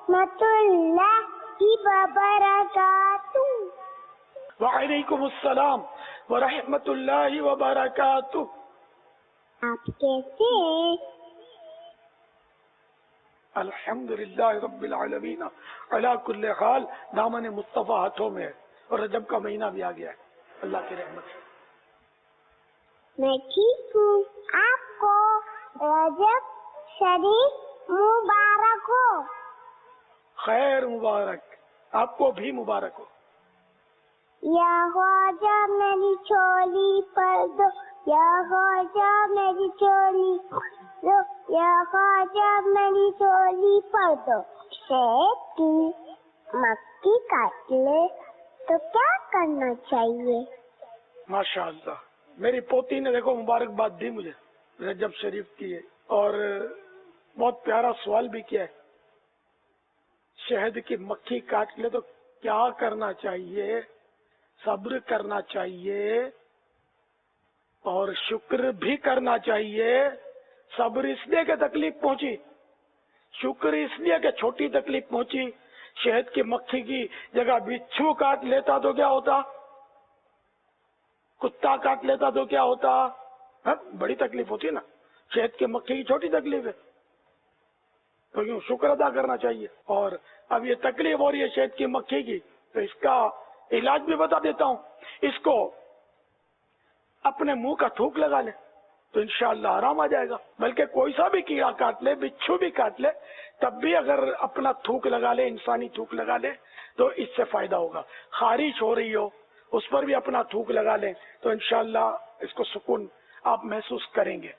warahmatullahi wabarakatuh. वअलैकुमुस्सलाम वरहमतुल्लाहि वबरकातुह। आप कैसे हैं? अल्हम्दुलिल्लाह रब्बिल आलमीन अला कुल्li हाल। दामन मुस्तफ़ा हाथों में है और रजब का महीना भी आ गया है अल्लाह की रहमत से। मैं ठीक हूँ। आपको रजब शरीफ मुबारक हो। खैर मुबारक, आपको भी मुबारक हो। या ख्वाजा मेरी चोली पर दो, या ख्वाजा मेरी चोली पर दो, या ख्वाजा मेरी चोली पर दो। शहद की मक्खी काट ले तो क्या करना चाहिए? माशाअल्लाह, मेरी पोती ने देखो मुबारकबाद दी मुझे रजब शरीफ की है और बहुत प्यारा सवाल भी किया है। शहद की मक्खी काट ले तो क्या करना चाहिए? सब्र करना चाहिए और शुक्र भी करना चाहिए। सब्र इसलिए कि तकलीफ पहुंची, शुक्र इसलिए कि छोटी तकलीफ पहुंची। शहद की मक्खी की जगह बिच्छू काट लेता तो क्या होता? कुत्ता काट लेता तो क्या होता? बड़ी तकलीफ होती ना। शहद की मक्खी की छोटी तकलीफ है तो यूं शुक्र अदा करना चाहिए। और अब ये तकलीफ हो रही है शहद की मक्खी की, तो इसका इलाज भी बता देता हूँ। इसको अपने मुंह का थूक लगा ले तो इंशाअल्लाह आराम आ जाएगा। बल्कि कोई सा भी कीड़ा काट ले, बिच्छू भी काट ले, तब भी अगर अपना थूक लगा ले, इंसानी थूक लगा ले तो इससे फायदा होगा। खारिश हो रही हो उस पर भी अपना थूक लगा लें तो इंशाअल्लाह इसको सुकून आप महसूस करेंगे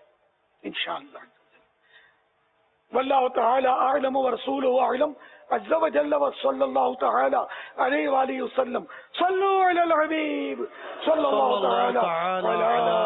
इंशाअल्लाह। वल्लाहु तआला अअलम व रसूलुहु अअलम। अज़्ज़ व जल्ल व सल्लल्लाहु तआला अलैहि व आलिहि वसल्लम। सल्लु अलल हबीब सल्लल्लाहु तआला अला